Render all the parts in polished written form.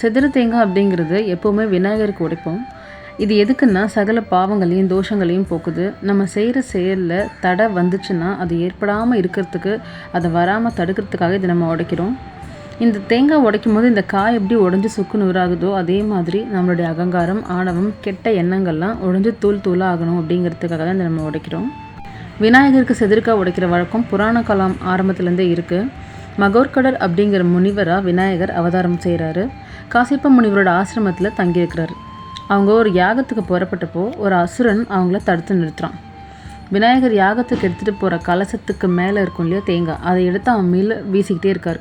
செதிரு தேங்காய் அப்படிங்கிறது எப்போவுமே விநாயகருக்கு உடைப்போம். இது எதுக்குன்னா சகல பாவங்களையும் தோஷங்களையும் போக்குது. நம்ம செய்கிற செயலில் தடை வந்துச்சுன்னா அது ஏற்படாமல் இருக்கிறதுக்கு, அதை வராமல் தடுக்கிறதுக்காக இதை நம்ம உடைக்கிறோம். இந்த தேங்காய் உடைக்கும் போது இந்த காய் எப்படி உடஞ்சி சுக்கு நூறாகுதோ அதே மாதிரி நம்மளுடைய அகங்காரம், ஆணவம், கெட்ட எண்ணங்கள்லாம் உடஞ்சி தூள் தூளாக ஆகணும் அப்படிங்கிறதுக்காக தான் இதை நம்ம உடைக்கிறோம். விநாயகருக்கு செதிர்க்காய் உடைக்கிற வழக்கம் புராண காலம் ஆரம்பத்துலேருந்தே இருக்குது. மகோர்கடர் அப்படிங்கிற முனிவராக விநாயகர் அவதாரம் செய்கிறாரு. காசியப்ப முனிவரோட ஆசிரமத்தில் தங்கியிருக்கிறாரு. அவங்க ஒரு யாகத்துக்கு புறப்பட்டப்போ ஒரு அசுரன் அவங்கள தடுத்து நிறுத்துறான். விநாயகர் யாகத்துக்கு எடுத்துகிட்டு போகிற கலசத்துக்கு மேலே இருக்கும் இல்லையா தேங்காய், அதை எடுத்து அவன் மேலே வீசிக்கிட்டே இருக்கார்.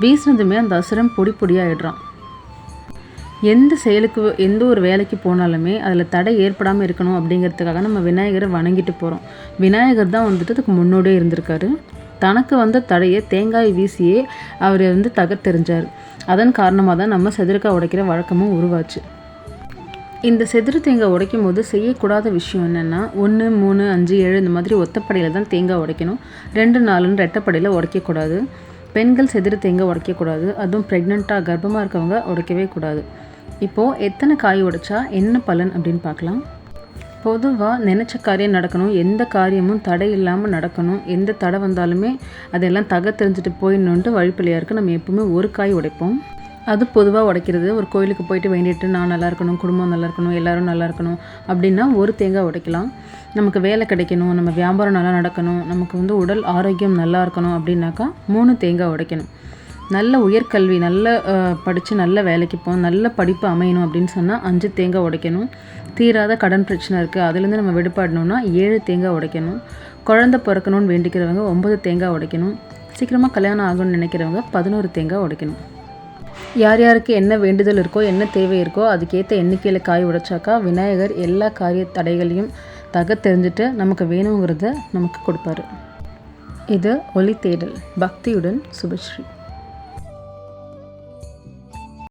வீசினதுமே அந்த அசுரன் பொடி பொடியாகிடுறான். எந்த செயலுக்கு, எந்த ஒரு வேலைக்கு போனாலுமே அதில் தடை ஏற்படாமல் இருக்கணும் அப்படிங்கிறதுக்காக நம்ம விநாயகரை வணங்கிட்டு போகிறோம். விநாயகர் தான் வந்துட்டு அதுக்கு முன்னோடியே இருந்திருக்காரு. தனக்கு வந்த தடையை தேங்காய் வீசியே அவர் தகர்த்தெறிஞ்சார். அதன் காரணமாக தான் நம்ம செதிர்க்காய் உடைக்கிற வழக்கமும் உருவாச்சு. இந்த செதிரு தேங்காய் உடைக்கும் போது செய்யக்கூடாத விஷயம் என்னென்னா 1, 3, 5, 7 இந்த மாதிரி ஒத்தப்படையில் தான் தேங்காய் உடைக்கணும். 2, 4 ரெட்டைப்படையில் உடைக்கக்கூடாது. பெண்கள் செதிரு தேங்காய் உடைக்கக்கூடாது. அதுவும் ப்ரெக்னெண்ட்டாக கர்ப்பமாக இருக்கவங்க உடைக்கவே கூடாது. இப்போது எத்தனை காய் உடைச்சா என்ன பலன் அப்படின்னு பார்க்கலாம். பொதுவாக நினச்ச காரியம் நடக்கணும், எந்த காரியமும் தடை இல்லாமல் நடக்கணும். எந்த தடை வந்தாலுமே அதெல்லாம் தெரிஞ்சுட்டு போயிடணுன்ட்டு வழிப்பிள்ளையாருக்கு நம்ம எப்பவுமே ஒரு காய் உடைப்போம். அது பொதுவாக உடைக்கிறது. ஒரு கோயிலுக்கு போயிட்டு வேண்டிட்டு நான் நல்லா இருக்கணும், குடும்பம் நல்லா இருக்கணும், எல்லோரும் நல்லா இருக்கணும் அப்படின்னா ஒரு தேங்காய் உடைக்கலாம். நமக்கு வேலை கிடைக்கணும், நம்ம வியாபாரம் நல்லா நடக்கணும், நமக்கு உடல் ஆரோக்கியம் நல்லா இருக்கணும் அப்படின்னாக்கா 3 தேங்காய் உடைக்கணும். நல்ல உயர்கல்வி, நல்ல படித்து நல்ல வேலைக்கு போகணும், நல்ல படிப்பு அமையணும் அப்படின்னு சொன்னால் 5 தேங்காய் உடைக்கணும். தீராத கடன் பிரச்சனை இருக்குது, அதுலேருந்து நம்ம விடுபடணும்னா 7 தேங்காய் உடைக்கணும். குழந்தை பிறக்கணும்னு வேண்டிக்கிறவங்க 9 தேங்காய் உடைக்கணும். சீக்கிரமாக கல்யாணம் ஆகணும்னு நினைக்கிறவங்க 11 தேங்காய் உடைக்கணும். யார் யாருக்கு என்ன வேண்டுதல் இருக்கோ, என்ன தேவை இருக்கோ அதுக்கேற்ற எண்ணிக்கையில் காய் உடைச்சாக்கா விநாயகர் எல்லா காரிய தடைகளையும் தெரிஞ்சுட்டு நமக்கு வேணுங்கிறத நமக்கு கொடுப்பாரு. இது ஒளி தேடல். பக்தியுடன் சுபஸ்ரீ.